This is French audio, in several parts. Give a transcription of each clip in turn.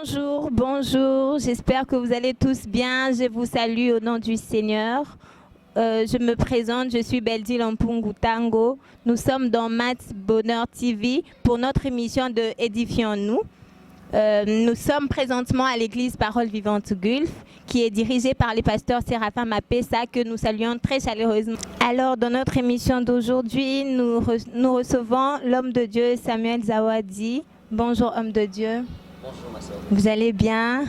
Bonjour, bonjour, j'espère que vous allez tous bien. Je vous salue au nom du Seigneur. Je me présente, je suis Beldi Lampungu Tango. Nous sommes dans Maths Bonheur TV pour notre émission de Édifions-nous. Nous sommes présentement à l'église Parole Vivante Gulf, qui est dirigée par les pasteurs Séraphin Mapessa, que nous saluons très chaleureusement. Alors, dans notre émission d'aujourd'hui, nous recevons l'homme de Dieu Samuel Zawadi. Bonjour, homme de Dieu. Bonjour ma soeur. Vous allez bien?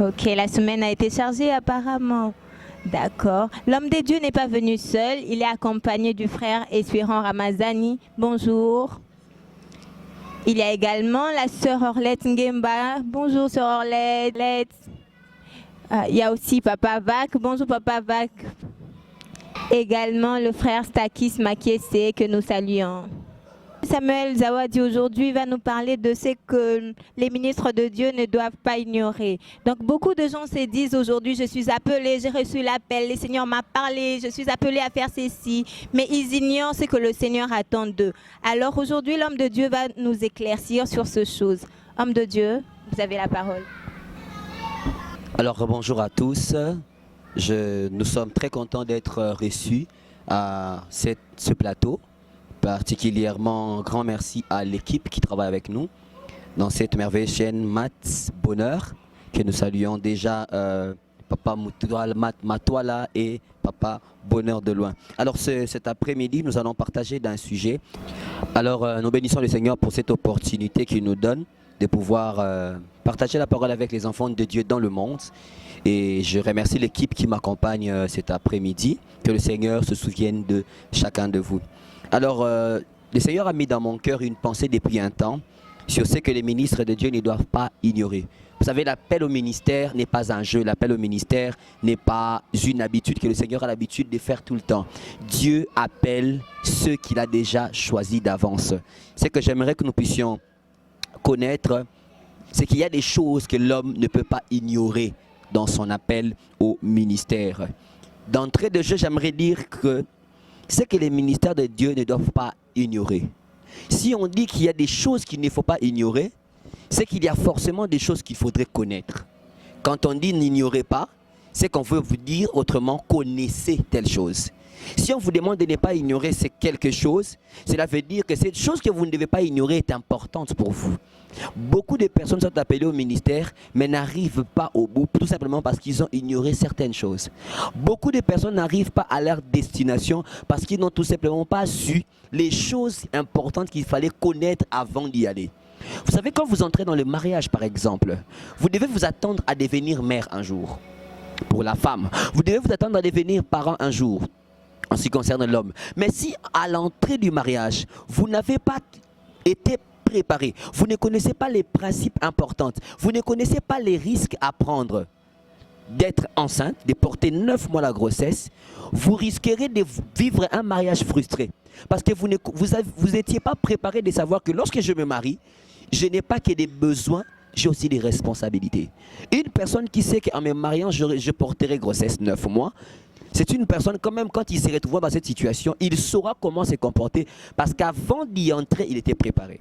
Ok, la semaine a été chargée apparemment. D'accord. L'homme de Dieu n'est pas venu seul, il est accompagné du frère Espérant Ramazani. Bonjour. Il y a également la sœur Orlette Ngemba. Bonjour sœur Orlette. Il y a aussi Papa Vac. Bonjour Papa Vac. Également le frère Stakis Makiese que nous saluons. Samuel Zawadi aujourd'hui va nous parler de ce que les ministres de Dieu ne doivent pas ignorer. Donc beaucoup de gens se disent aujourd'hui, je suis appelé, j'ai reçu l'appel, le Seigneur m'a parlé, je suis appelé à faire ceci, mais ils ignorent ce que le Seigneur attend d'eux. Alors aujourd'hui, l'homme de Dieu va nous éclaircir sur ces choses. Homme de Dieu, vous avez la parole. Alors bonjour à tous, nous sommes très contents d'être reçus à ce plateau. Particulièrement grand merci à l'équipe qui travaille avec nous dans cette merveilleuse chaîne Maths Bonheur, que nous saluons déjà Papa Matoila et Papa Bonheur de loin. Alors cet après-midi, nous allons partager d'un sujet. Alors nous bénissons le Seigneur pour cette opportunité qu'il nous donne de pouvoir partager la parole avec les enfants de Dieu dans le monde. Et je remercie l'équipe qui m'accompagne cet après-midi. Que le Seigneur se souvienne de chacun de vous. Alors, le Seigneur a mis dans mon cœur une pensée depuis un temps sur ce que les ministres de Dieu ne doivent pas ignorer. Vous savez, l'appel au ministère n'est pas un jeu, l'appel au ministère n'est pas une habitude que le Seigneur a l'habitude de faire tout le temps. Dieu appelle ceux qu'il a déjà choisis d'avance. Ce que j'aimerais que nous puissions connaître, c'est qu'il y a des choses que l'homme ne peut pas ignorer dans son appel au ministère. D'entrée de jeu, j'aimerais dire que c'est que les ministères de Dieu ne doivent pas ignorer. Si on dit qu'il y a des choses qu'il ne faut pas ignorer, c'est qu'il y a forcément des choses qu'il faudrait connaître. Quand on dit n'ignorez pas, c'est qu'on veut vous dire autrement connaissez telle chose. Si on vous demande de ne pas ignorer quelque chose, cela veut dire que cette chose que vous ne devez pas ignorer est importante pour vous. Beaucoup de personnes sont appelées au ministère mais n'arrivent pas au bout tout simplement parce qu'ils ont ignoré certaines choses. Beaucoup de personnes n'arrivent pas à leur destination parce qu'ils n'ont tout simplement pas su les choses importantes qu'il fallait connaître avant d'y aller. Vous savez, quand vous entrez dans le mariage par exemple, vous devez vous attendre à devenir mère un jour. Pour la femme, vous devez vous attendre à devenir parent un jour en ce qui concerne l'homme. Mais si à l'entrée du mariage, vous n'avez pas été préparé, vous ne connaissez pas les principes importants, vous ne connaissez pas les risques à prendre d'être enceinte, de porter 9 mois la grossesse, vous risquerez de vivre un mariage frustré. Parce que vous n'étiez pas préparé de savoir que lorsque je me marie, je n'ai pas que des besoins, j'ai aussi des responsabilités. Une personne qui sait qu'en me mariant, je porterai grossesse 9 mois, c'est une personne quand même, quand il se retrouve dans cette situation, il saura comment se comporter parce qu'avant d'y entrer, il était préparé.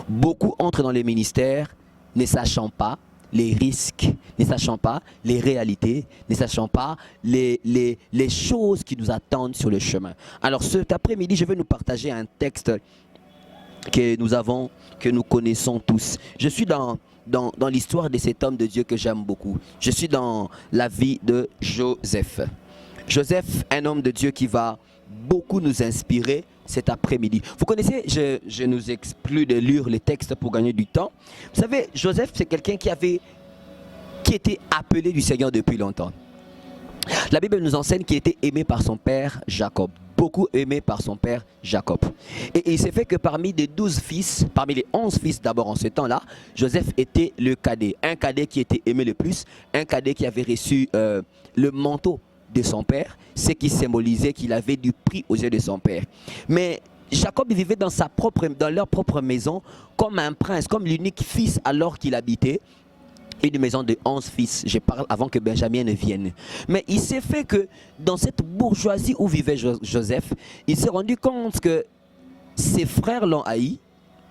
Beaucoup entrent dans les ministères ne sachant pas les risques, ne sachant pas les réalités, ne sachant pas les choses qui nous attendent sur le chemin. Alors cet après-midi, je vais nous partager un texte que nous connaissons tous. Je suis dans l'histoire de cet homme de Dieu que j'aime beaucoup. Je suis dans la vie de Joseph. Joseph, un homme de Dieu qui va beaucoup nous inspirer cet après-midi. Vous connaissez, je nous exclus de lire les textes pour gagner du temps. Vous savez, Joseph, c'est quelqu'un qui était appelé du Seigneur depuis longtemps. La Bible nous enseigne qu'il était aimé par son père Jacob. Beaucoup aimé par son père Jacob. Et il s'est fait que parmi les 12 fils, parmi les 11 fils d'abord en ce temps-là, Joseph était le cadet. Un cadet qui était aimé le plus, un cadet qui avait reçu le manteau de son père, ce qui symbolisait qu'il avait du prix aux yeux de son père. Mais Jacob vivait dans leur propre maison comme un prince, comme l'unique fils alors qu'il habitait. Une maison de 11 fils, je parle avant que Benjamin ne vienne. Mais il s'est fait que dans cette bourgeoisie où vivait Joseph, il s'est rendu compte que ses frères l'ont haï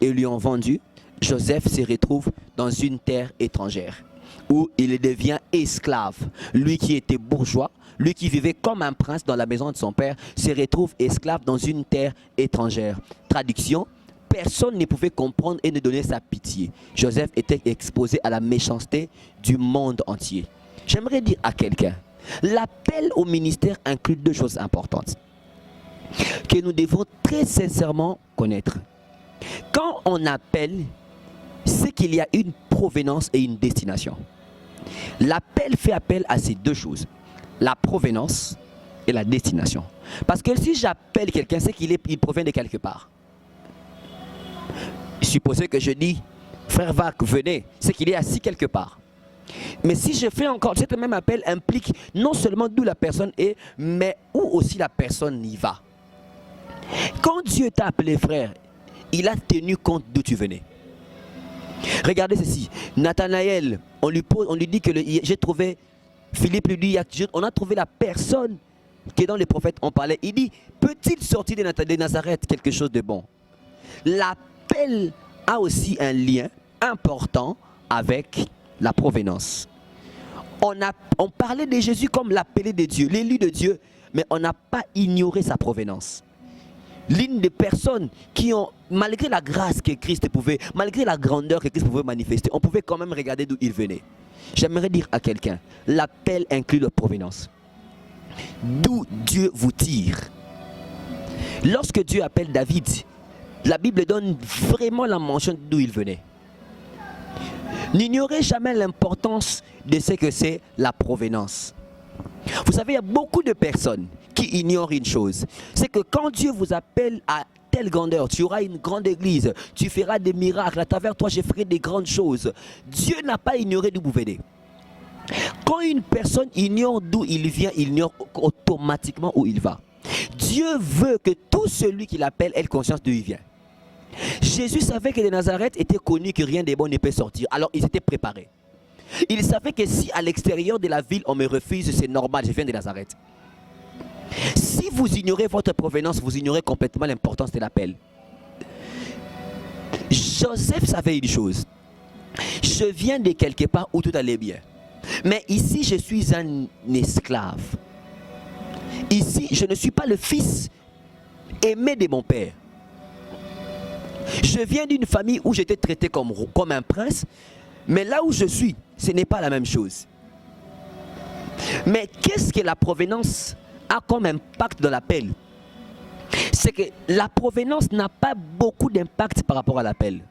et lui ont vendu. Joseph se retrouve dans une terre étrangère où il devient esclave. Lui qui était bourgeois, lui qui vivait comme un prince dans la maison de son père, se retrouve esclave dans une terre étrangère. Traduction, personne ne pouvait comprendre et ne donner sa pitié. Joseph était exposé à la méchanceté du monde entier. J'aimerais dire à quelqu'un, l'appel au ministère inclut deux choses importantes que nous devons très sincèrement connaître. Quand on appelle, c'est qu'il y a une provenance et une destination. L'appel fait appel à ces deux choses, la provenance et la destination. Parce que si j'appelle quelqu'un, c'est qu'il provient de quelque part. Supposez que je dis, frère Vac, venez, c'est qu'il est assis quelque part. Mais si je fais encore, cet même appel implique non seulement d'où la personne est, mais où aussi la personne y va. Quand Dieu t'a appelé frère, il a tenu compte d'où tu venais. Regardez ceci, Nathanaël, on lui dit que j'ai trouvé, Philippe lui dit, on a trouvé la personne qui est dans les prophètes, on parlait, il dit, peut-il sortir de Nazareth quelque chose de bon? L'appel a aussi un lien important avec la provenance. On parlait de Jésus comme l'appelé de Dieu, l'élu de Dieu, mais on n'a pas ignoré sa provenance. L'une des personnes qui ont, malgré la grâce que Christ pouvait, malgré la grandeur que Christ pouvait manifester, on pouvait quand même regarder d'où il venait. J'aimerais dire à quelqu'un, l'appel inclut la provenance. D'où Dieu vous tire. Lorsque Dieu appelle David, la Bible donne vraiment la mention d'où il venait. N'ignorez jamais l'importance de ce que c'est la provenance. Vous savez, il y a beaucoup de personnes qui ignorent une chose. C'est que quand Dieu vous appelle à telle grandeur, tu auras une grande église, tu feras des miracles, à travers toi je ferai des grandes choses. Dieu n'a pas ignoré d'où vous venez. Quand une personne ignore d'où il vient, il ignore automatiquement où il va. Dieu veut que tout celui qui l'appelle ait conscience d'où il vient. Jésus savait que de Nazareth était connu que rien de bon ne peut sortir. Alors il s'était préparé. Il savait que si à l'extérieur de la ville on me refuse, c'est normal, je viens de Nazareth. Si vous ignorez votre provenance, vous ignorez complètement l'importance de l'appel. Joseph savait une chose. Je viens de quelque part où tout allait bien. Mais ici, je suis un esclave. Ici, je ne suis pas le fils aimé de mon père. Je viens d'une famille où j'étais traité comme un prince. Mais là où je suis, ce n'est pas la même chose. Mais qu'est-ce que la provenance a comme impact dans l'appel? C'est que la provenance n'a pas beaucoup d'impact par rapport à l'appel.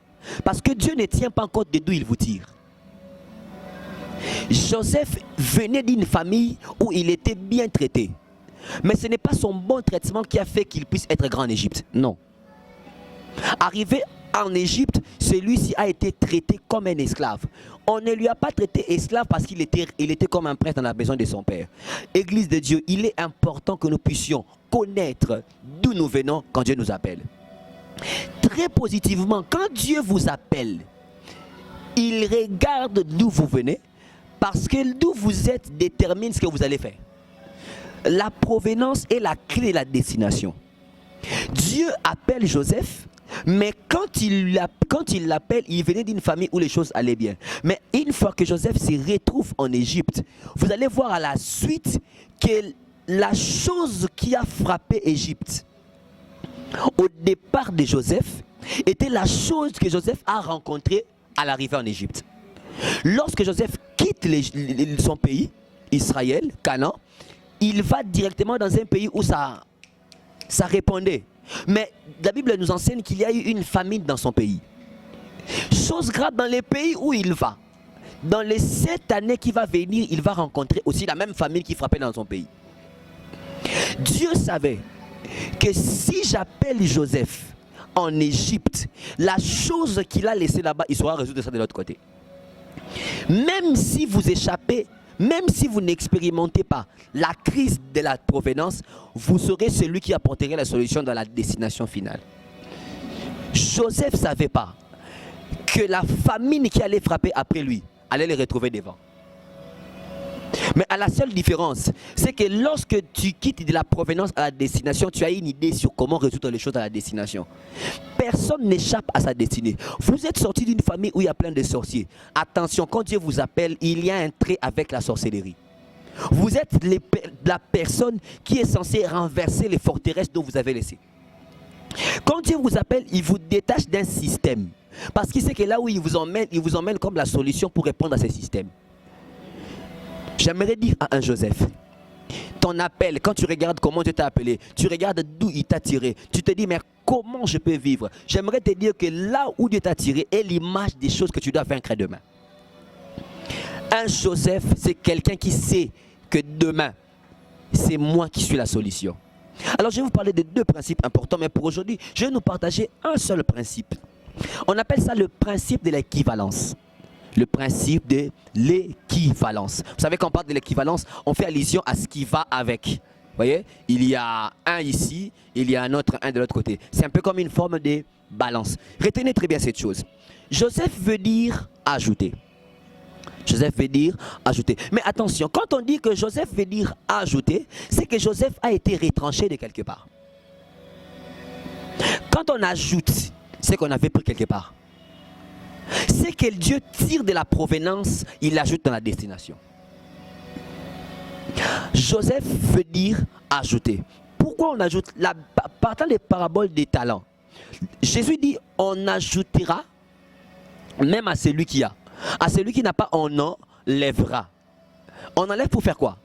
Parce que Dieu ne tient pas compte de d'où il vous tire. Joseph venait d'une famille où il était bien traité. Mais ce n'est pas son bon traitement qui a fait qu'il puisse être grand en Égypte. Non. Arrivé en Égypte, celui-ci a été traité comme un esclave. On ne lui a pas traité esclave parce qu'il était comme un prince dans la maison de son père. Église de Dieu, il est important que nous puissions connaître d'où nous venons quand Dieu nous appelle. Très positivement, quand Dieu vous appelle, il regarde d'où vous venez parce que d'où vous êtes détermine ce que vous allez faire. La provenance est la clé de la destination. Dieu appelle Joseph. Mais quand il l'appelle, il venait d'une famille où les choses allaient bien. Mais une fois que Joseph se retrouve en Égypte, vous allez voir à la suite que la chose qui a frappé Égypte au départ de Joseph était la chose que Joseph a rencontrée à l'arrivée en Égypte. Lorsque Joseph quitte son pays, Israël, Canaan, il va directement dans un pays où ça répondait. Mais la Bible nous enseigne qu'il y a eu une famine dans son pays. Chose grave, dans les pays où il va, dans les 7 années qui va venir, il va rencontrer aussi la même famine qui frappait dans son pays. Dieu savait que si j'appelle Joseph en Égypte, la chose qu'il a laissée là-bas, il saura résoudre ça de l'autre côté. Même si vous échappez, même si vous n'expérimentez pas la crise de la provenance, vous serez celui qui apporterait la solution dans la destination finale. Joseph ne savait pas que la famine qui allait frapper après lui allait les retrouver devant. Mais à la seule différence, c'est que lorsque tu quittes de la provenance à la destination, tu as une idée sur comment résoudre les choses à la destination. Personne n'échappe à sa destinée. Vous êtes sorti d'une famille où il y a plein de sorciers. Attention, quand Dieu vous appelle, il y a un trait avec la sorcellerie. Vous êtes la personne qui est censée renverser les forteresses dont vous avez laissé. Quand Dieu vous appelle, il vous détache d'un système. Parce qu'il sait que là où il vous emmène comme la solution pour répondre à ces systèmes. J'aimerais dire à un Joseph, ton appel, quand tu regardes comment Dieu t'a appelé, tu regardes d'où il t'a tiré, tu te dis mais comment je peux vivre? J'aimerais te dire que là où Dieu t'a tiré est l'image des choses que tu dois vaincre demain. Un Joseph, c'est quelqu'un qui sait que demain, c'est moi qui suis la solution. Alors je vais vous parler de deux principes importants, mais pour aujourd'hui, je vais nous partager un seul principe. On appelle ça le principe de l'équivalence. Le principe de l'équivalence. Vous savez, quand on parle de l'équivalence, on fait allusion à ce qui va avec. Vous voyez, il y a un ici, il y a un autre, un de l'autre côté. C'est un peu comme une forme de balance. Retenez très bien cette chose. Joseph veut dire ajouter. Joseph veut dire ajouter. Mais attention, quand on dit que Joseph veut dire ajouter, c'est que Joseph a été retranché de quelque part. Quand on ajoute, c'est qu'on avait pris quelque part. C'est que Dieu tire de la provenance, il l'ajoute dans la destination. Joseph veut dire ajouter. Pourquoi on ajoute? Partant des paraboles des talents, Jésus dit on ajoutera même à celui qui a. À celui qui n'a pas, on enlèvera. On enlève pour faire quoi?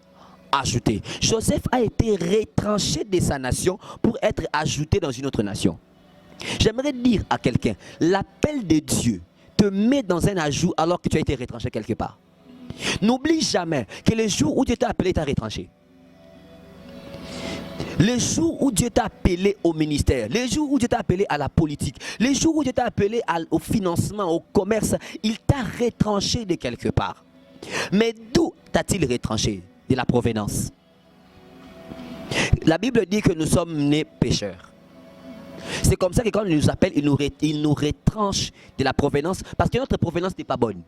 Ajouter. Joseph a été retranché de sa nation pour être ajouté dans une autre nation. J'aimerais dire à quelqu'un, l'appel de Dieu te met dans un ajout alors que tu as été retranché quelque part. N'oublie jamais que le jour où Dieu t'a appelé, t'a retranché. Le jour où Dieu t'a appelé au ministère, le jour où Dieu t'a appelé à la politique, le jour où Dieu t'a appelé au financement, au commerce, il t'a retranché de quelque part. Mais d'où t'a-t-il retranché? De la provenance. La Bible dit que nous sommes nés pécheurs. C'est comme ça que quand il nous appelle, il nous retranche de la provenance parce que notre provenance n'est pas bonne.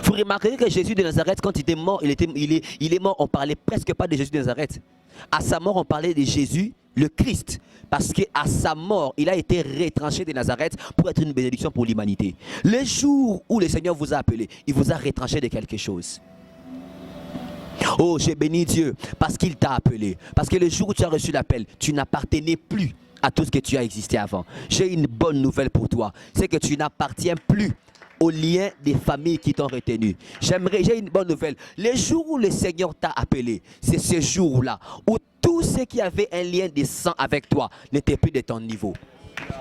Vous remarquerez que Jésus de Nazareth, quand il était mort, il est mort, on ne parlait presque pas de Jésus de Nazareth. À sa mort, on parlait de Jésus, le Christ. Parce qu'à sa mort, il a été retranché de Nazareth pour être une bénédiction pour l'humanité. Le jour où le Seigneur vous a appelé, il vous a retranché de quelque chose. Oh, j'ai béni Dieu parce qu'il t'a appelé. Parce que le jour où tu as reçu l'appel, tu n'appartenais plus à tout ce que tu as existé avant. J'ai une bonne nouvelle pour toi. C'est que tu n'appartiens plus aux liens des familles qui t'ont retenu. J'ai une bonne nouvelle. Le jour où le Seigneur t'a appelé, c'est ce jour-là où tous ceux qui avaient un lien de sang avec toi n'étaient plus de ton niveau.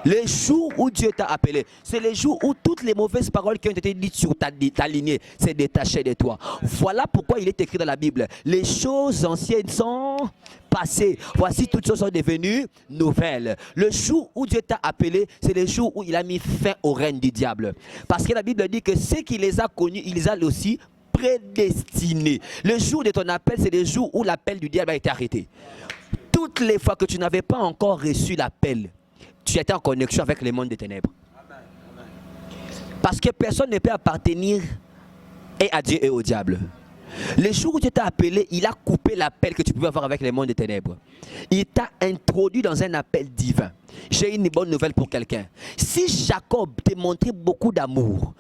Le jour où Dieu t'a appelé, c'est le jour où toutes les mauvaises paroles qui ont été dites sur ta lignée s'est détachées de toi. Voilà pourquoi il est écrit dans la Bible, les choses anciennes sont passées. Voici toutes choses sont devenues nouvelles. Le jour où Dieu t'a appelé, c'est le jour où il a mis fin au règne du diable. Parce que la Bible dit que ceux qui les a connus, il les a aussi prédestinés. Le jour de ton appel, c'est le jour où l'appel du diable a été arrêté. Toutes les fois que tu n'avais pas encore reçu l'appel, tu étais en connexion avec le monde des ténèbres. Parce que personne ne peut appartenir et à Dieu et au diable. Le jour où Dieu t'a appelé, il a coupé l'appel que tu pouvais avoir avec le monde des ténèbres. Il t'a introduit dans un appel divin. J'ai une bonne nouvelle pour quelqu'un. Si Jacob t'a montré beaucoup d'amour,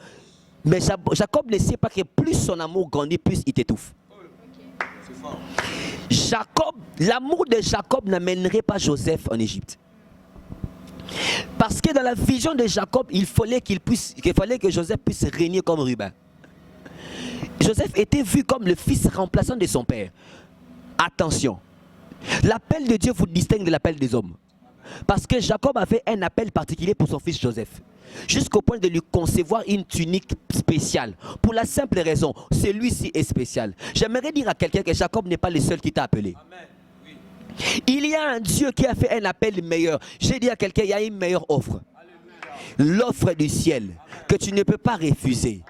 mais Jacob ne sait pas que plus son amour grandit, plus il t'étouffe. L'amour de Jacob n'amènerait pas Joseph en Égypte. Parce que dans la vision de Jacob, il fallait que Joseph puisse régner comme Ruben. Joseph était vu comme le fils remplaçant de son père. Attention, l'appel de Dieu vous distingue de l'appel des hommes. Parce que Jacob avait un appel particulier pour son fils Joseph. Jusqu'au point de lui concevoir une tunique spéciale. Pour la simple raison, celui-ci est spécial. J'aimerais dire à quelqu'un que Jacob n'est pas le seul qui t'a appelé. Amen. Il y a un Dieu qui a fait un appel meilleur. J'ai dit à quelqu'un, il y a une meilleure offre. L'offre du ciel que tu ne peux pas refuser.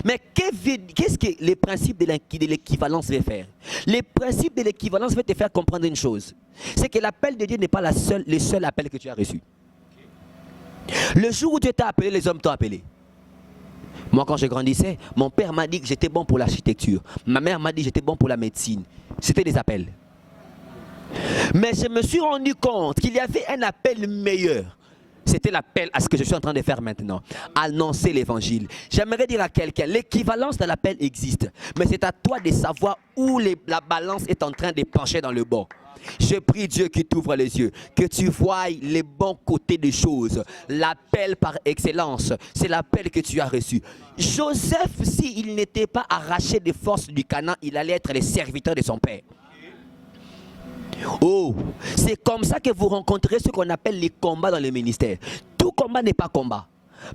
Mais qu'est-ce que les principes de l'équivalence veut faire? Les principes de l'équivalence veulent te faire comprendre une chose. C'est que l'appel de Dieu n'est pas le seul appel que tu as reçu. Le jour où Dieu t'a appelé, les hommes t'ont appelé. Moi, quand je grandissais, mon père m'a dit que j'étais bon pour l'architecture. Ma mère m'a dit que j'étais bon pour la médecine. C'était des appels. Mais je me suis rendu compte qu'il y avait un appel meilleur. C'était l'appel à ce que je suis en train de faire maintenant. Annoncer l'évangile. J'aimerais dire à quelqu'un, l'équivalence de l'appel existe. Mais c'est à toi de savoir où la balance est en train de pencher dans le bon. Je prie Dieu qui t'ouvre les yeux, que tu voies les bons côtés des choses. L'appel par excellence, c'est l'appel que tu as reçu. Joseph, s'il n'était pas arraché des forces du Canaan, il allait être le serviteur de son père. Oh, c'est comme ça que vous rencontrez ce qu'on appelle les combats dans le ministère. Tout combat n'est pas combat.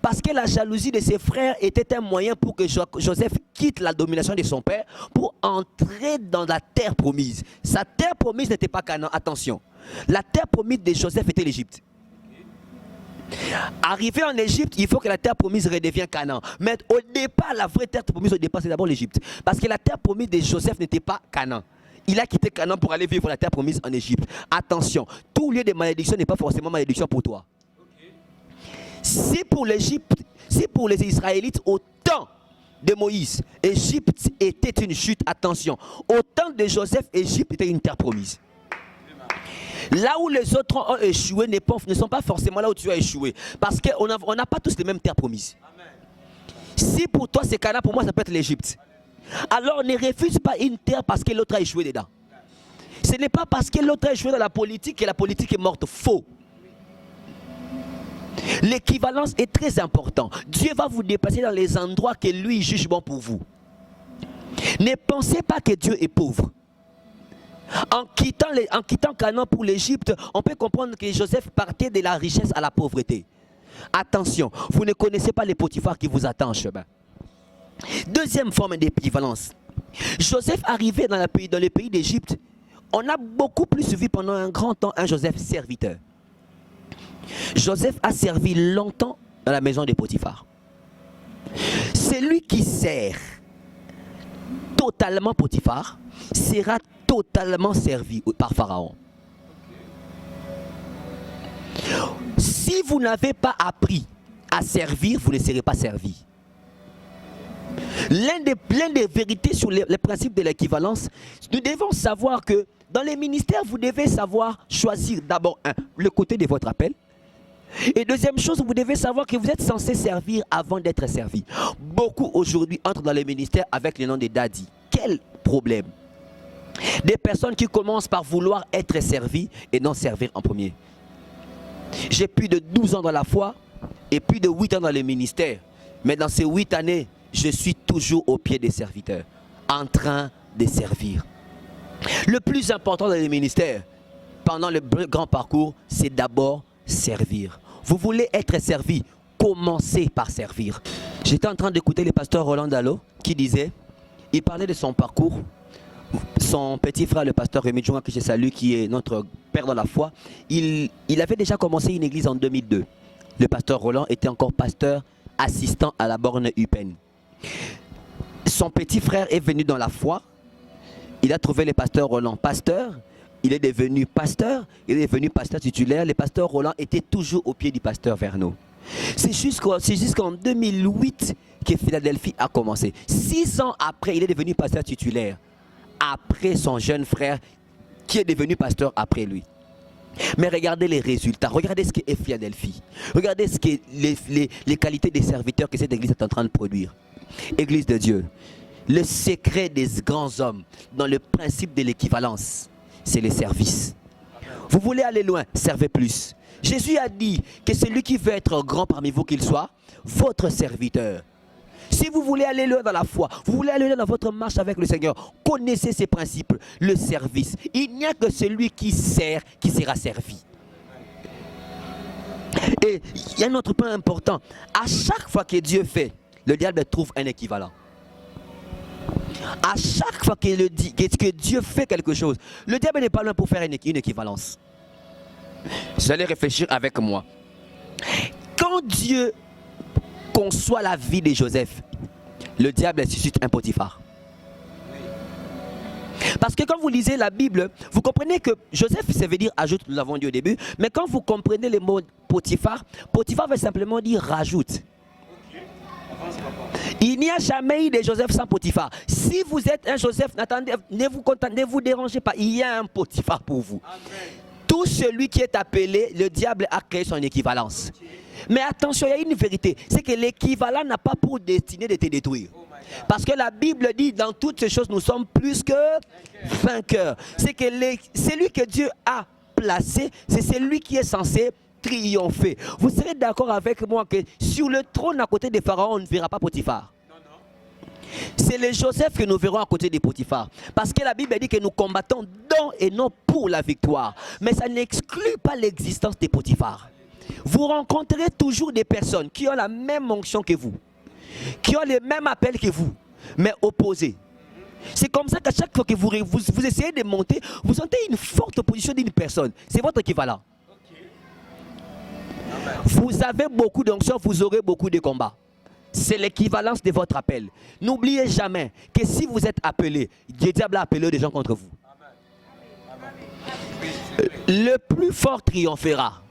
Parce que la jalousie de ses frères était un moyen pour que Joseph quitte la domination de son père pour entrer dans la terre promise. Sa terre promise n'était pas Canaan, attention. La terre promise de Joseph était l'Égypte. Arrivé en Égypte, il faut que la terre promise redevienne Canaan. Mais au départ, la vraie terre promise au départ, c'est d'abord l'Égypte. Parce que la terre promise de Joseph n'était pas Canaan. Il a quitté Canaan pour aller vivre la terre promise en Égypte. Attention, tout lieu de malédiction n'est pas forcément malédiction pour toi. Si pour l'Égypte, si pour les Israélites, au temps de Moïse, Égypte était une chute, attention. Au temps de Joseph, Égypte était une terre promise. Là où les autres ont échoué ne sont pas forcément là où tu as échoué. Parce qu'on n'a pas tous les mêmes terres promises. Si pour toi c'est Canaan, pour moi ça peut être l'Égypte. Alors ne refuse pas une terre parce que l'autre a échoué dedans. Ce n'est pas parce que l'autre a échoué dans la politique que la politique est morte. Faux. L'équivalence est très important. Dieu va vous déplacer dans les endroits que lui juge bon pour vous. Ne pensez pas que Dieu est pauvre. En quittant Canaan pour l'Égypte, on peut comprendre que Joseph partait de la richesse à la pauvreté. Attention, vous ne connaissez pas les Potiphar qui vous attendent en chemin. Deuxième forme d'équivalence. Joseph arrivait dans le pays d'Égypte. On a beaucoup plus suivi pendant un grand temps un Joseph serviteur. Joseph a servi longtemps dans la maison de Potiphar. Celui qui sert totalement Potiphar sera totalement servi par Pharaon. Si vous n'avez pas appris à servir, vous ne serez pas servi. L'un des vérités sur les principes de l'équivalence, nous devons savoir que dans les ministères, vous devez savoir choisir d'abord le côté de votre appel. Et deuxième chose, vous devez savoir que vous êtes censé servir avant d'être servi. Beaucoup aujourd'hui entrent dans les ministères avec le nom de daddy. Quel problème! Des personnes qui commencent par vouloir être servies et non servir en premier. J'ai plus de 12 ans dans la foi et plus de 8 ans dans le ministère. Mais dans ces 8 années, je suis toujours au pied des serviteurs, en train de servir. Le plus important dans les ministères, pendant le grand parcours, c'est d'abord servir. Vous voulez être servi, commencez par servir. J'étais en train d'écouter le pasteur Roland Dallot qui disait, il parlait de son parcours. Son petit frère, le pasteur Rémi Djouma, que je salue, qui est notre père dans la foi, il avait déjà commencé une église en 2002. Le pasteur Roland était encore pasteur assistant à la borne UPEN. Son petit frère est venu dans la foi. Il a trouvé le pasteur Roland pasteur. Il est devenu pasteur. Il est devenu pasteur titulaire. Le pasteur Roland était toujours au pied du pasteur Verneau. C'est jusqu'en 2008 que Philadelphie a commencé. 6 ans après, il est devenu pasteur titulaire. Après son jeune frère qui est devenu pasteur après lui. Mais regardez les résultats, regardez ce qu'est Philadelphie, regardez ce que les qualités des serviteurs que cette église est en train de produire. Église de Dieu, le secret des grands hommes dans le principe de l'équivalence, c'est le service. Vous voulez aller loin, servez plus. Jésus a dit que celui qui veut être grand parmi vous qu'il soit, votre serviteur. Si vous voulez aller loin dans la foi, vous voulez aller loin dans votre marche avec le Seigneur, connaissez ces principes, le service. Il n'y a que celui qui sert qui sera servi. Et il y a un autre point important. À chaque fois que Dieu fait, le diable trouve un équivalent. À chaque fois que Dieu fait quelque chose, le diable n'est pas loin pour faire une équivalence. Vous allez réfléchir avec moi. Quand Dieu conçoit la vie de Joseph, le diable suscite un Potiphar. Parce que quand vous lisez la Bible, vous comprenez que Joseph, ça veut dire ajoute, nous l'avons dit au début, mais quand vous comprenez le mot Potiphar, Potiphar veut simplement dire rajoute. Il n'y a jamais eu de Joseph sans Potiphar. Si vous êtes un Joseph, ne vous dérangez pas. Il y a un Potiphar pour vous. Amen. Tout celui qui est appelé, le diable a créé son équivalence. Mais attention, il y a une vérité. C'est que l'équivalent n'a pas pour destinée de te détruire. Parce que la Bible dit, dans toutes ces choses, nous sommes plus que vainqueurs. C'est que celui que Dieu a placé, c'est celui qui est censé triompher. Vous serez d'accord avec moi que sur le trône à côté de Pharaon, on ne verra pas Potiphar. C'est le Joseph que nous verrons à côté de Potiphar. Parce que la Bible dit que nous combattons dans et non pour la victoire. Mais ça n'exclut pas l'existence de Potiphar. Vous rencontrerez toujours des personnes qui ont la même onction que vous, qui ont le même appel que vous, mais opposés. C'est comme ça qu'à chaque fois que vous essayez de monter, vous sentez une forte opposition d'une personne. C'est votre équivalent. Vous avez beaucoup d'onction, vous aurez beaucoup de combats. C'est l'équivalence de votre appel. N'oubliez jamais que si vous êtes appelé, le diable a appelé des gens contre vous. Le plus fort triomphera.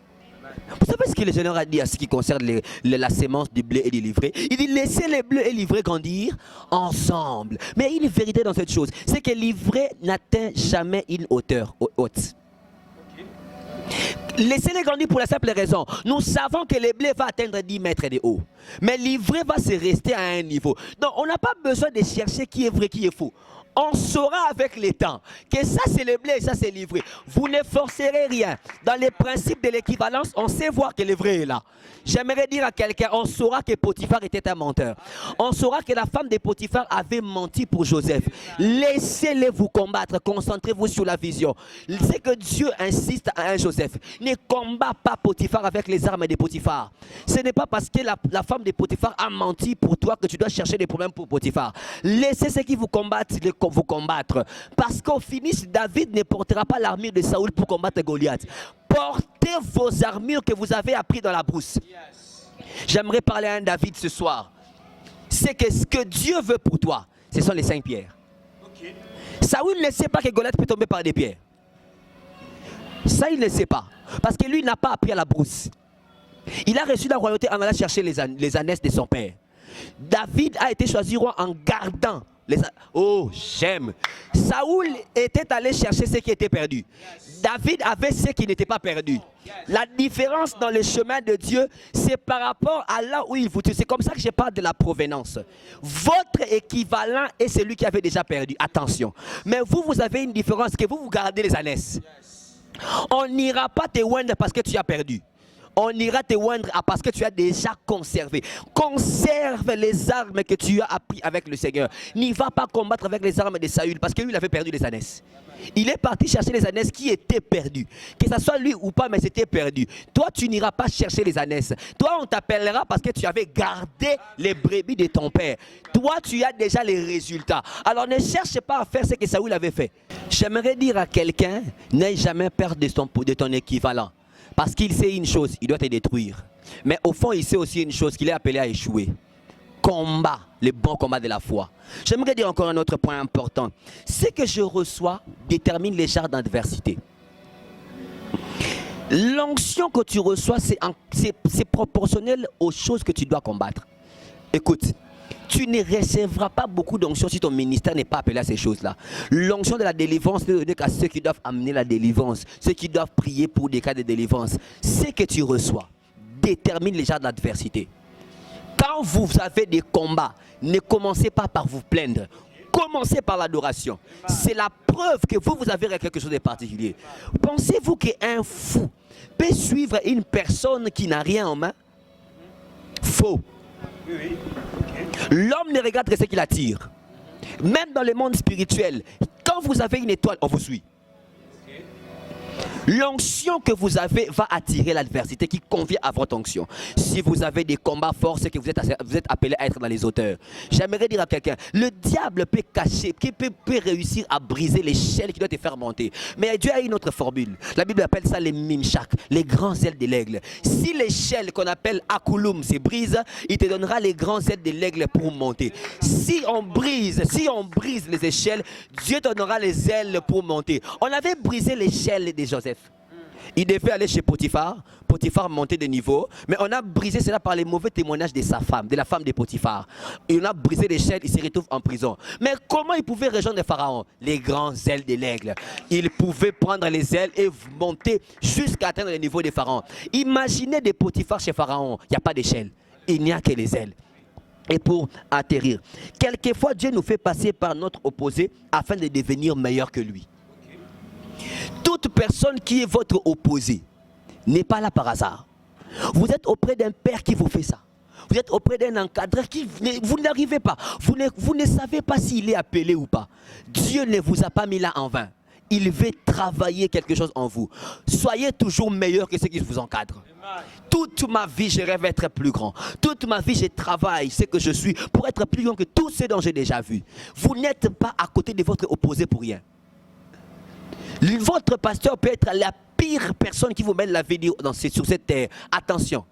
Vous savez ce que le Seigneur a dit à ce qui concerne la sémence du blé et du livret? Il dit laissez les blés et livrets grandir ensemble. Mais il y a une vérité dans cette chose, c'est que l'ivraie n'atteint jamais une hauteur haute. Laissez-les grandir pour la simple raison. Nous savons que le blé va atteindre 10 mètres de haut. Mais l'ivraie va se rester à un niveau. Donc on n'a pas besoin de chercher qui est vrai, qui est faux. On saura avec le temps que ça c'est le blé et ça c'est l'ivraie. Vous ne forcerez rien. Dans les principes de l'équivalence, on sait voir que le vrai est là. J'aimerais dire à quelqu'un, on saura que Potiphar était un menteur. On saura que la femme de Potiphar avait menti pour Joseph. Laissez-les vous combattre, concentrez-vous sur la vision. C'est que Dieu insiste à un Joseph. Ne combat pas Potiphar avec les armes de Potiphar. Ce n'est pas parce que la femme de Potiphar a menti pour toi que tu dois chercher des problèmes pour Potiphar. Laissez ceux qui vous combattent vous combattre. Parce qu'au finish, David ne portera pas l'armure de Saoul pour combattre Goliath. Portez vos armures que vous avez appris dans la brousse. J'aimerais parler à un David ce soir. C'est que ce que Dieu veut pour toi, ce sont les 5 pierres. Saoul ne sait pas que Goliath peut tomber par des pierres. Ça, il ne sait pas. Parce que lui, il n'a pas appris à la brousse. Il a reçu la royauté en allant chercher les ânesses de son père. David a été choisi roi en gardant oh, j'aime. Saoul était allé chercher ce qui était perdu. David avait ce qui n'était pas perdu. La différence dans le chemin de Dieu, c'est par rapport à là où il vous tue. C'est comme ça que je parle de la provenance. Votre équivalent est celui qui avait déjà perdu. Attention. Mais vous avez une différence, que vous gardez les ânesses. On n'ira pas te oindre parce que tu as perdu. On ira te oindre parce que tu as déjà conservé. Conserve les armes que tu as appris avec le Seigneur. N'y va pas combattre avec les armes de Saül parce que lui, il avait perdu les ânesses. Il est parti chercher les ânesses qui étaient perdues. Que ce soit lui ou pas, mais c'était perdu. Toi, tu n'iras pas chercher les ânesses. Toi, on t'appellera parce que tu avais gardé les brebis de ton père. Toi, tu as déjà les résultats. Alors, ne cherche pas à faire ce que Saül avait fait. J'aimerais dire à quelqu'un, n'aie jamais peur de ton équivalent. Parce qu'il sait une chose, il doit te détruire. Mais au fond, il sait aussi une chose, qu'il est appelé à échouer. Combat, le bon combat de la foi. J'aimerais dire encore un autre point important. Ce que je reçois détermine les genres d'adversité. L'onction que tu reçois, c'est proportionnel aux choses que tu dois combattre. Écoute. Tu ne recevras pas beaucoup d'onction si ton ministère n'est pas appelé à ces choses-là. L'onction de la délivrance ne donne qu'à ceux qui doivent amener la délivrance, ceux qui doivent prier pour des cas de délivrance. Ce que tu reçois détermine les genres d'adversité. Quand vous avez des combats, ne commencez pas par vous plaindre. Commencez par l'adoration. C'est la preuve que vous avez quelque chose de particulier. Pensez-vous qu'un fou peut suivre une personne qui n'a rien en main? Faux. L'homme ne regarde que ce qu'il attire. Même dans le monde spirituel, quand vous avez une étoile, on vous suit. L'onction que vous avez va attirer l'adversité qui convient à votre onction. Si vous avez des combats forts, c'est que vous êtes appelé à être dans les hauteurs. J'aimerais dire à quelqu'un, le diable peut cacher, peut réussir à briser l'échelle qui doit te faire monter. Mais Dieu a une autre formule. La Bible appelle ça les mimchak, les grands ailes de l'aigle. Si l'échelle qu'on appelle akulum se brise, il te donnera les grands ailes de l'aigle pour monter. Si on brise les échelles, Dieu te donnera les ailes pour monter. On avait brisé l'échelle de Joseph. Il devait aller chez Potiphar. Potiphar montait de niveau. Mais on a brisé cela par les mauvais témoignages de sa femme, de la femme de Potiphar. Et on a brisé les chaînes, il se retrouve en prison. Mais comment il pouvait rejoindre le Pharaon? Les grands ailes de l'aigle. Il pouvait prendre les ailes et monter jusqu'à atteindre le niveau des pharaons. Imaginez des Potiphar chez Pharaon. Il n'y a pas d'échelle. Il n'y a que les ailes. Et pour atterrir. Quelquefois, Dieu nous fait passer par notre opposé afin de devenir meilleur que lui. Toute personne qui est votre opposé n'est pas là par hasard. Vous êtes auprès d'un père qui vous fait ça. Vous êtes auprès d'un encadreur qui vous n'arrivez pas. Vous ne savez pas s'il est appelé ou pas. Dieu ne vous a pas mis là en vain. Il veut travailler quelque chose en vous. Soyez toujours meilleur que ceux qui vous encadrent. Toute ma vie, je rêve d'être plus grand. Toute ma vie, je travaille ce que je suis pour être plus grand que tous ceux dont j'ai déjà vu. Vous n'êtes pas à côté de votre opposé pour rien. Votre pasteur peut être la pire personne qui vous met la vidéo sur cette terre. Attention,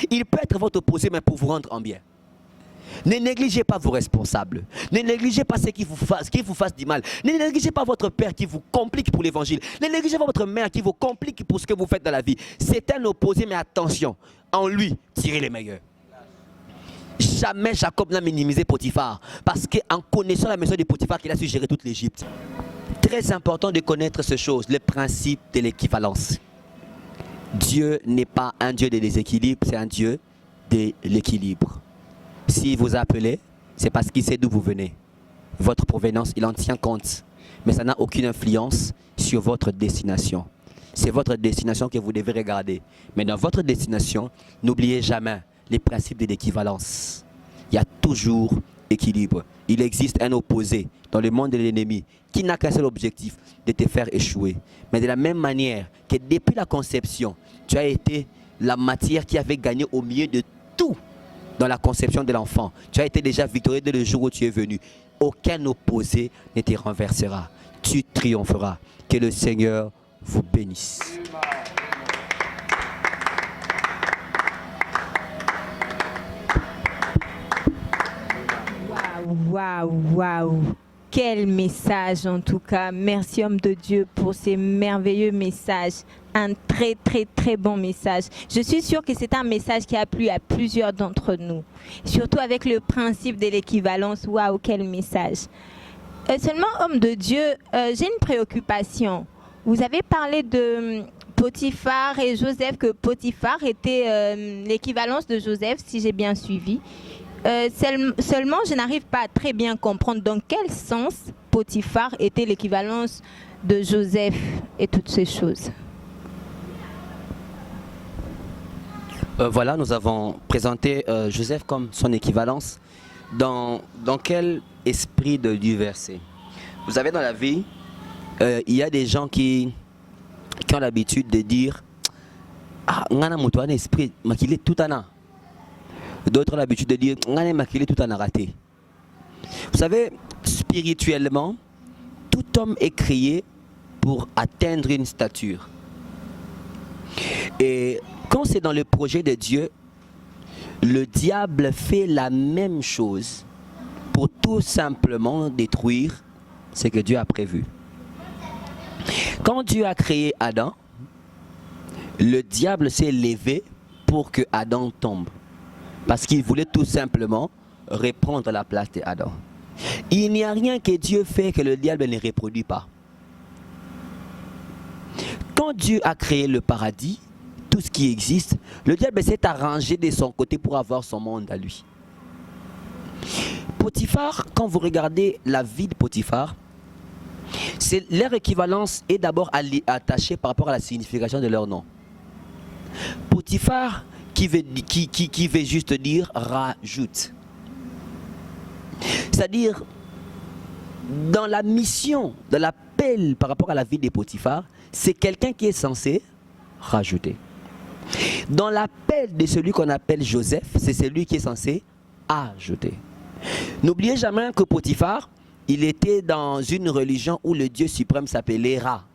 il peut être votre opposé, mais pour vous rendre en bien. Ne négligez pas vos responsables. Ne négligez pas ceux qui vous fassent du mal. Ne négligez pas votre père qui vous complique pour l'évangile. Ne négligez pas votre mère qui vous complique pour ce que vous faites dans la vie. C'est un opposé, mais attention, en lui, tirez les meilleurs. Jamais Jacob n'a minimisé Potiphar, parce qu'en connaissant la maison de Potiphar, il a su gérer toute l'Égypte. Très important de connaître ces choses, le principe de l'équivalence. Dieu n'est pas un Dieu de déséquilibre, c'est un Dieu de l'équilibre. S'il vous a appelé, c'est parce qu'il sait d'où vous venez. Votre provenance, il en tient compte. Mais ça n'a aucune influence sur votre destination. C'est votre destination que vous devez regarder. Mais dans votre destination, n'oubliez jamais les principes de l'équivalence. Il y a toujours équilibre. Il existe un opposé dans le monde de l'ennemi qui n'a qu'un seul objectif, de te faire échouer. Mais de la même manière que depuis la conception, tu as été la matière qui avait gagné au milieu de tout. Dans la conception de l'enfant, tu as été déjà victorieux dès le jour où tu es venu. Aucun opposé ne te renversera. Tu triompheras. Que le Seigneur vous bénisse. Waouh. Quel message en tout cas. Merci homme de Dieu pour ces merveilleux messages. Un très bon message. Je suis sûre que c'est un message qui a plu à plusieurs d'entre nous. Surtout avec le principe de l'équivalence. Waouh, quel message. Seulement homme de Dieu, j'ai une préoccupation. Vous avez parlé de Potiphar et Joseph, que Potiphar était l'équivalence de Joseph, si j'ai bien suivi. Seulement, je n'arrive pas à très bien comprendre dans quel sens Potiphar était l'équivalence de Joseph et toutes ces choses. Voilà, nous avons présenté Joseph comme son équivalence. Dans quel esprit de Dieu versé? Vous savez, dans la vie, il y a des gens qui ont l'habitude de dire « Ah, on a un esprit, il est tout an. » D'autres ont l'habitude de dire « On a tout an raté. » Vous savez, spirituellement, tout homme est créé pour atteindre une stature. Et quand c'est dans le projet de Dieu, le diable fait la même chose pour tout simplement détruire ce que Dieu a prévu. Quand Dieu a créé Adam, le diable s'est levé pour que Adam tombe. Parce qu'il voulait tout simplement reprendre la place d'Adam. Il n'y a rien que Dieu fait que le diable ne reproduit pas. Quand Dieu a créé le paradis, tout ce qui existe, le diable s'est arrangé de son côté pour avoir son monde à lui. Potiphar, quand vous regardez la vie de Potiphar, leur équivalence est d'abord attachée par rapport à la signification de leur nom. Potiphar, qui veut juste dire rajoute. C'est-à-dire, dans la mission, dans l'appel par rapport à la vie de Potiphar, c'est quelqu'un qui est censé rajouter. Dans l'appel de celui qu'on appelle Joseph, c'est celui qui est censé ajouter. N'oubliez jamais que Potiphar, il était dans une religion où le Dieu suprême s'appelait Ra.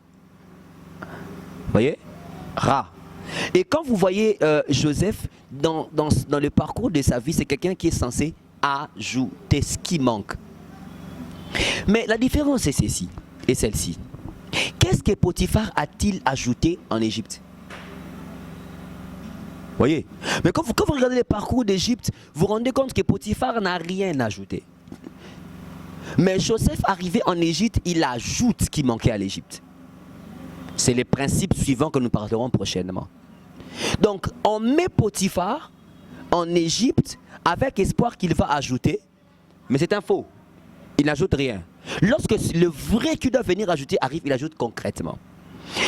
Vous voyez? Ra. Et quand vous voyez Joseph, dans le parcours de sa vie, c'est quelqu'un qui est censé ajouter ce qui manque. Mais la différence est celle-ci. Qu'est-ce que Potiphar a-t-il ajouté en Égypte? Voyez? Mais quand vous regardez les parcours d'Égypte, vous vous rendez compte que Potiphar n'a rien ajouté. Mais Joseph, arrivé en Égypte, il ajoute ce qui manquait à l'Égypte. C'est les principes suivants que nous parlerons prochainement. Donc, on met Potiphar en Égypte avec espoir qu'il va ajouter, mais c'est un faux. Il n'ajoute rien. Lorsque le vrai qui doit venir ajouter arrive, il ajoute concrètement.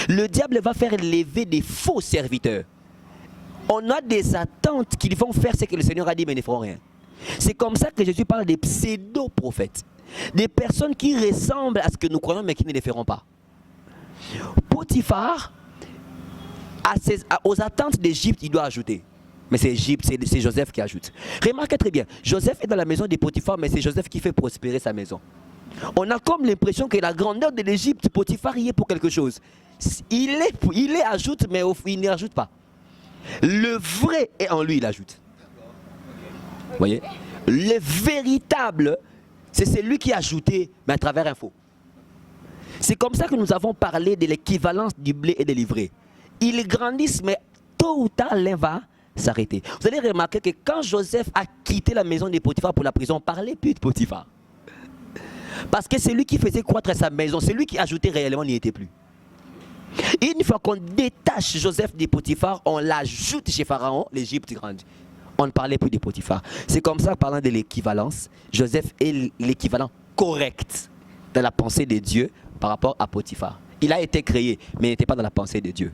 Le diable va faire lever des faux serviteurs. On a des attentes qu'ils vont faire ce que le Seigneur a dit, mais ils ne feront rien. C'est comme ça que Jésus parle des pseudo-prophètes. Des personnes qui ressemblent à ce que nous croyons, mais qui ne le feront pas. Potiphar, aux attentes d'Égypte, il doit ajouter. Mais c'est Joseph qui ajoute. Remarquez très bien, Joseph est dans la maison de Potiphar, mais c'est Joseph qui fait prospérer sa maison. On a comme l'impression que la grandeur de l'Égypte, Potiphar y est pour quelque chose. Il ajoute, mais il ne ajoute pas. Le vrai est en lui, il ajoute. Vous voyez? Le véritable, c'est celui qui a ajouté, mais à travers un faux. C'est comme ça que nous avons parlé de l'équivalence du blé et de l'ivraie. Ils grandissent, mais tôt ou tard, l'un va s'arrêter. Vous allez remarquer que quand Joseph a quitté la maison de Potiphar pour la prison, on ne parlait plus de Potiphar. Parce que c'est lui qui faisait croître sa maison, c'est lui qui ajoutait réellement, n'y était plus. Une fois qu'on détache Joseph de Potiphar, on l'ajoute chez Pharaon, l'Égypte grandit. On ne parlait plus de Potiphar. C'est comme ça, parlant de l'équivalence, Joseph est l'équivalent correct de la pensée de Dieu par rapport à Potiphar. Il a été créé, mais il n'était pas dans la pensée de Dieu.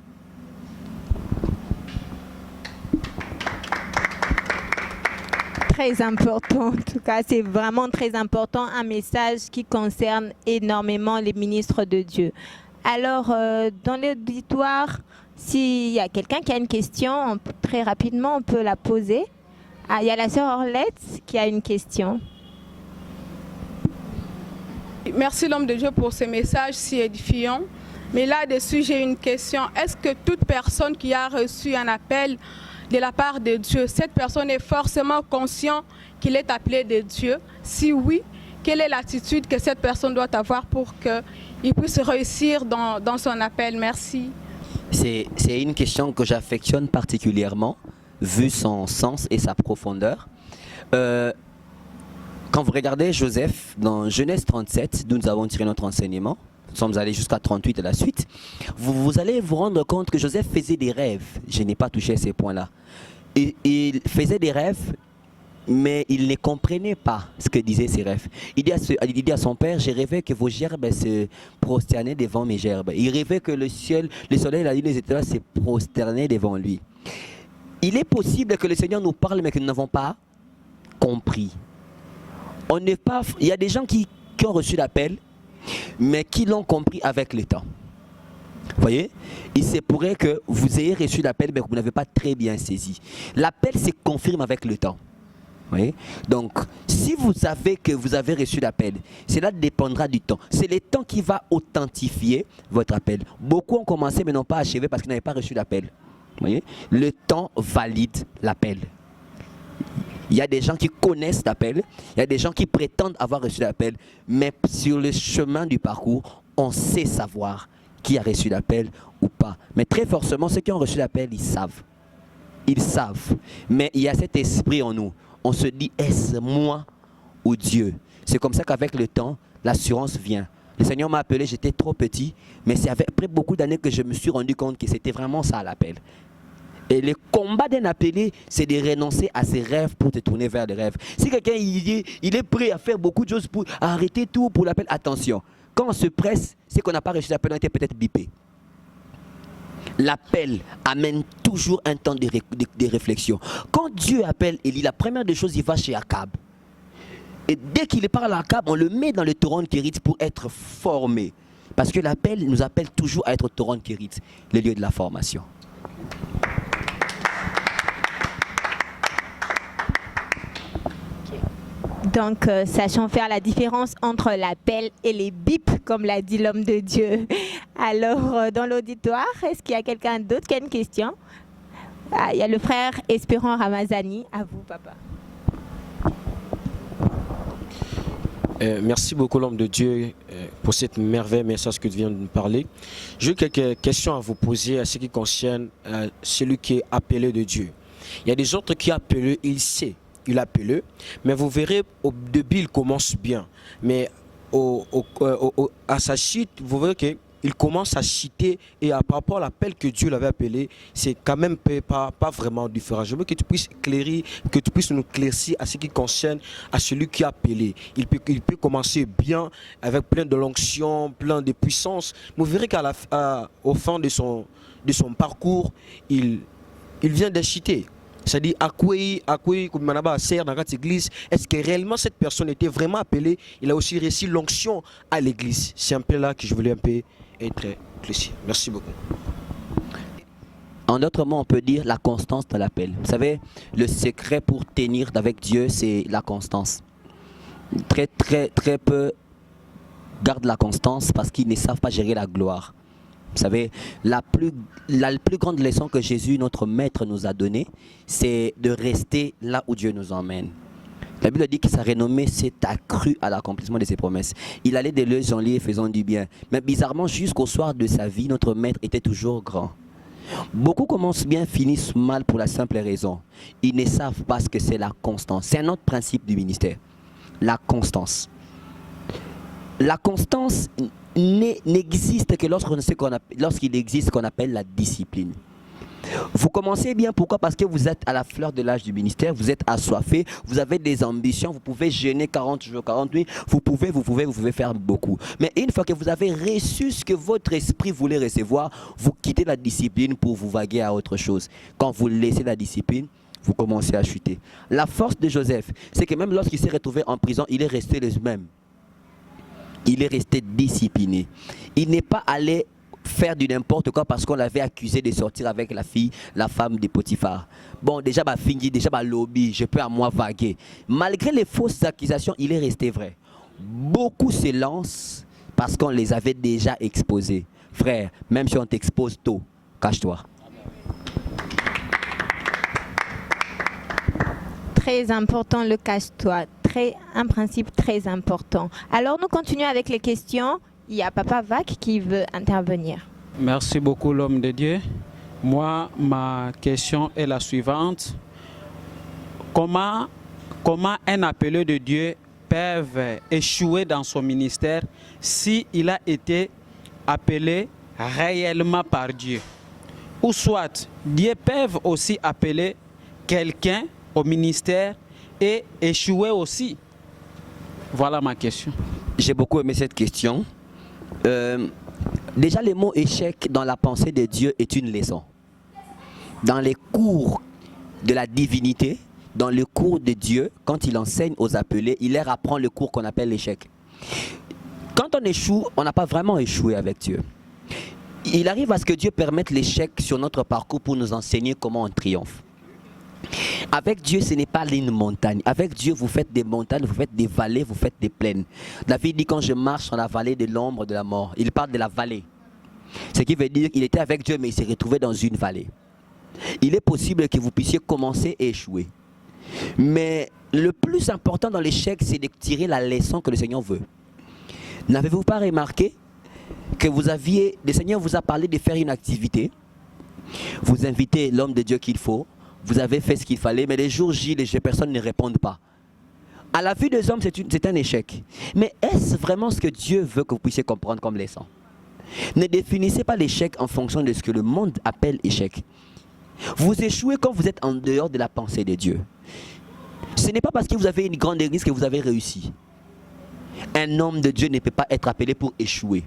Très important, en tout cas, c'est vraiment très important, un message qui concerne énormément les ministres de Dieu. Alors, dans l'auditoire, s'il y a quelqu'un qui a une question, très rapidement, on peut la poser. Ah, il y a la sœur Orlette qui a une question. Merci l'homme de Dieu pour ce message si édifiant. Mais là-dessus, j'ai une question. Est-ce que toute personne qui a reçu un appel de la part de Dieu, cette personne est forcément consciente qu'il est appelé de Dieu? Si oui, quelle est l'attitude que cette personne doit avoir pour qu'il puisse réussir dans son appel? Merci. C'est une question que j'affectionne particulièrement, vu son sens et sa profondeur. Quand vous regardez Joseph, dans Genèse 37, d'où nous avons tiré notre enseignement, nous sommes allés jusqu'à 38 et la suite, vous allez vous rendre compte que Joseph faisait des rêves. Je n'ai pas touché à ces points-là. Il faisait des rêves, mais il ne comprenait pas ce que disaient ses rêves. Il dit à son père, j'ai rêvé que vos gerbes se prosternaient devant mes gerbes. Il rêvait que le soleil, la lune, les étoiles se prosternaient devant lui. Il est possible que le Seigneur nous parle, mais que nous n'avons pas compris. Il y a des gens qui ont reçu l'appel, mais qui l'ont compris avec le temps. Vous voyez? Il se pourrait que vous ayez reçu l'appel, mais que vous n'avez pas très bien saisi. L'appel se confirme avec le temps. Vous voyez? Donc, si vous savez que vous avez reçu l'appel, cela dépendra du temps. C'est le temps qui va authentifier votre appel. Beaucoup ont commencé mais n'ont pas achevé parce qu'ils n'avaient pas reçu l'appel. Vous voyez? Le temps valide l'appel. Il y a des gens qui connaissent l'appel, il y a des gens qui prétendent avoir reçu l'appel, mais sur le chemin du parcours, on sait savoir qui a reçu l'appel ou pas. Mais très forcément, ceux qui ont reçu l'appel, ils savent. Ils savent. Mais il y a cet esprit en nous. On se dit, est-ce moi ou Dieu? C'est comme ça qu'avec le temps, l'assurance vient. Le Seigneur m'a appelé, j'étais trop petit, mais c'est après beaucoup d'années que je me suis rendu compte que c'était vraiment ça l'appel. Et le combat d'un appelé, c'est de renoncer à ses rêves pour te tourner vers les rêves. Si quelqu'un il est prêt à faire beaucoup de choses pour arrêter tout pour l'appel, attention. Quand on se presse, c'est qu'on n'a pas reçu l'appel, on était peut-être bipé. L'appel amène toujours un temps de réflexion. Quand Dieu appelle Élie, la première des choses, il va chez Akab. Et dès qu'il parle à Akab, on le met dans le torrent Kérit pour être formé. Parce que l'appel nous appelle toujours à être au torrent Kérit, le lieu de la formation. Donc, sachons faire la différence entre l'appel et les bips, comme l'a dit l'homme de Dieu. Alors, dans l'auditoire, est-ce qu'il y a quelqu'un d'autre qui a une question? Ah, il y a le frère Espérant Ramazani. À vous, papa. Merci beaucoup, l'homme de Dieu, pour cette merveilleuse message que tu viens de nous parler. J'ai quelques questions à vous poser à ce qui concerne celui qui est appelé de Dieu. Il y a des autres qui appellent, il sait, il appelle, mais vous verrez, au début, il commence bien. Mais à sa chute, vous verrez qu'il commence à chuter et par rapport à l'appel que Dieu l'avait appelé, c'est quand même pas vraiment différent. Je veux que tu puisses éclairer, que tu puisses nous éclaircir à ce qui concerne à celui qui a appelé. Il peut commencer bien, avec plein de l'onction, plein de puissance. Vous verrez qu'au fin de son parcours, il vient de chuter. C'est-à-dire, comme Manaba sert dans cette église, est-ce que réellement cette personne était vraiment appelée? Il a aussi reçu l'onction à l'église. C'est un peu là que je voulais un peu être précis. Merci beaucoup. En d'autres mots, on peut dire la constance de l'appel. Vous savez, le secret pour tenir avec Dieu, c'est la constance. Très peu gardent la constance parce qu'ils ne savent pas gérer la gloire. Vous savez, la plus grande leçon que Jésus, notre Maître, nous a donnée, c'est de rester là où Dieu nous emmène. La Bible dit que sa renommée s'est accrue à l'accomplissement de ses promesses. Il allait de lieu en lieu faisant du bien. Mais bizarrement, jusqu'au soir de sa vie, notre Maître était toujours grand. Beaucoup commencent bien, finissent mal pour la simple raison. Ils ne savent pas ce que c'est la constance. C'est un autre principe du ministère. La constance. La constance n'existe que lorsqu'il existe ce qu'on appelle la discipline. Vous commencez bien, pourquoi? Parce que vous êtes à la fleur de l'âge du ministère, vous êtes assoiffé, vous avez des ambitions, vous pouvez jeûner 40 jours, 40 nuits, vous pouvez faire beaucoup. Mais une fois que vous avez reçu ce que votre esprit voulait recevoir, vous quittez la discipline pour vous vaguer à autre chose. Quand vous laissez la discipline, vous commencez à chuter. La force de Joseph, c'est que même lorsqu'il s'est retrouvé en prison, il est resté le même. Il est resté discipliné. Il n'est pas allé faire du n'importe quoi parce qu'on l'avait accusé de sortir avec la femme de Potiphar. Bon, déjà, fini, déjà, lobby, je peux à moi vaguer. Malgré les fausses accusations, il est resté vrai. Beaucoup se lancent parce qu'on les avait déjà exposés. Frère, même si on t'expose tôt, cache-toi. Très important, le cache-toi. Un principe très important. Alors, nous continuons avec les questions. Il y a Papa Vac qui veut intervenir. Merci beaucoup, l'homme de Dieu. Moi, ma question est la suivante. Comment un appelé de Dieu peut échouer dans son ministère s'il a été appelé réellement par Dieu? Ou soit, Dieu peut aussi appeler quelqu'un au ministère et échouer aussi? Voilà ma question. J'ai beaucoup aimé cette question. Déjà, le mot échec dans la pensée de Dieu est une leçon. Dans les cours de la divinité, dans le cours de Dieu, quand il enseigne aux appelés, il leur apprend le cours qu'on appelle l'échec. Quand on échoue, on n'a pas vraiment échoué avec Dieu. Il arrive à ce que Dieu permette l'échec sur notre parcours pour nous enseigner comment on triomphe. Avec Dieu, ce n'est pas une montagne. Avec Dieu, vous faites des montagnes, vous faites des vallées, vous faites des plaines. David dit, quand je marche dans la vallée de l'ombre de la mort, il parle de la vallée. Ce qui veut dire qu'il était avec Dieu, mais il s'est retrouvé dans une vallée. Il est possible que vous puissiez commencer et échouer. Mais le plus important dans l'échec, c'est de tirer la leçon que le Seigneur veut. N'avez-vous pas remarqué que le Seigneur vous a parlé de faire une activité, vous invitez l'homme de Dieu qu'il faut, vous avez fait ce qu'il fallait, mais les jours J, les personnes ne répondent pas. À la vue des hommes, c'est un échec. Mais est-ce vraiment ce que Dieu veut que vous puissiez comprendre comme leçon? Ne définissez pas l'échec en fonction de ce que le monde appelle échec. Vous échouez quand vous êtes en dehors de la pensée de Dieu. Ce n'est pas parce que vous avez une grande église que vous avez réussi. Un homme de Dieu ne peut pas être appelé pour échouer.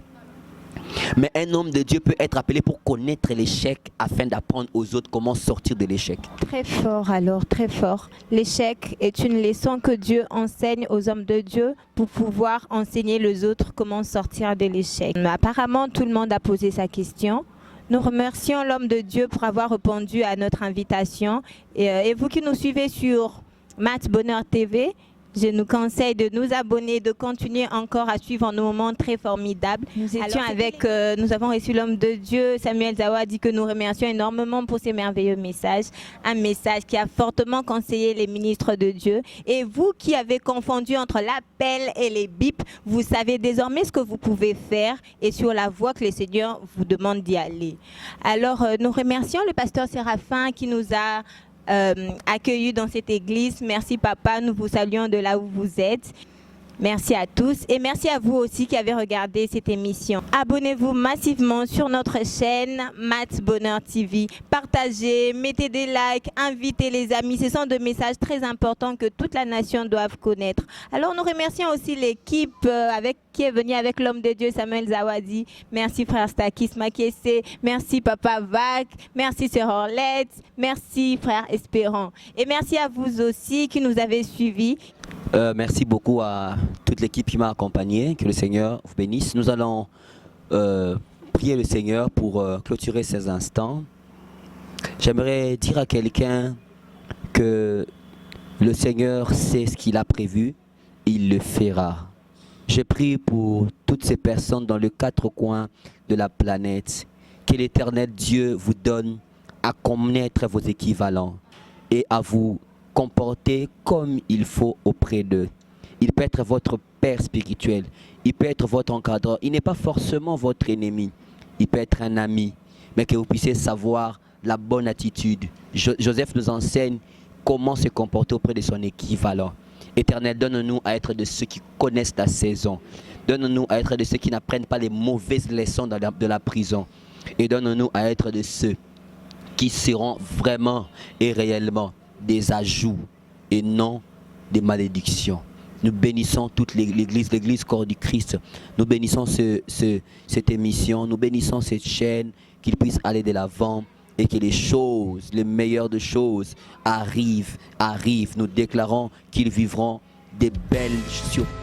Mais un homme de Dieu peut être appelé pour connaître l'échec afin d'apprendre aux autres comment sortir de l'échec. Très fort alors, très fort. L'échec est une leçon que Dieu enseigne aux hommes de Dieu pour pouvoir enseigner les autres comment sortir de l'échec. Mais apparemment, tout le monde a posé sa question. Nous remercions l'homme de Dieu pour avoir répondu à notre invitation. Et vous qui nous suivez sur Matt Bonheur TV, je nous conseille de nous abonner, de continuer encore à suivre nos moments très formidables. Nous avons reçu l'homme de Dieu, Samuel Zawa, dit que nous remercions énormément pour ces merveilleux messages. Un message qui a fortement conseillé les ministres de Dieu. Et vous qui avez confondu entre l'appel et les bips, vous savez désormais ce que vous pouvez faire et sur la voie que le Seigneur vous demande d'y aller. Alors, nous remercions le pasteur Séraphin qui nous a accueillis dans cette église. Merci papa, nous vous saluons de là où vous êtes. Merci à tous et merci à vous aussi qui avez regardé cette émission. Abonnez-vous massivement sur notre chaîne Maths Bonheur TV. Partagez, mettez des likes, invitez les amis. Ce sont des messages très importants que toute la nation doit connaître. Alors nous remercions aussi l'équipe qui est venue avec l'homme de Dieu Samuel Zawadi. Merci frère Stakis Makesse. Merci papa Vac. Merci sœur Orlette. Merci frère Espérant. Et merci à vous aussi qui nous avez suivis. Merci beaucoup à toute l'équipe qui m'a accompagné. Que le Seigneur vous bénisse. Nous allons prier le Seigneur pour clôturer ces instants. J'aimerais dire à quelqu'un que le Seigneur sait ce qu'il a prévu. Il le fera. Je prie pour toutes ces personnes dans les 4 coins de la planète. Que l'Éternel Dieu vous donne à connaître vos équivalents et à vous comporter comme il faut auprès d'eux. Il peut être votre père spirituel, il peut être votre encadreur, il n'est pas forcément votre ennemi, il peut être un ami, mais que vous puissiez savoir la bonne attitude. Joseph nous enseigne comment se comporter auprès de son équivalent. Éternel, donne-nous à être de ceux qui connaissent ta saison. Donne-nous à être de ceux qui n'apprennent pas les mauvaises leçons de la prison. Et donne-nous à être de ceux qui seront vraiment et réellement des ajouts et non des malédictions. Nous bénissons toute l'église corps du Christ. Nous bénissons cette émission, nous bénissons cette chaîne, qu'il puisse aller de l'avant et que les choses, les meilleures des choses arrivent. Nous déclarons qu'ils vivront des belles surprises.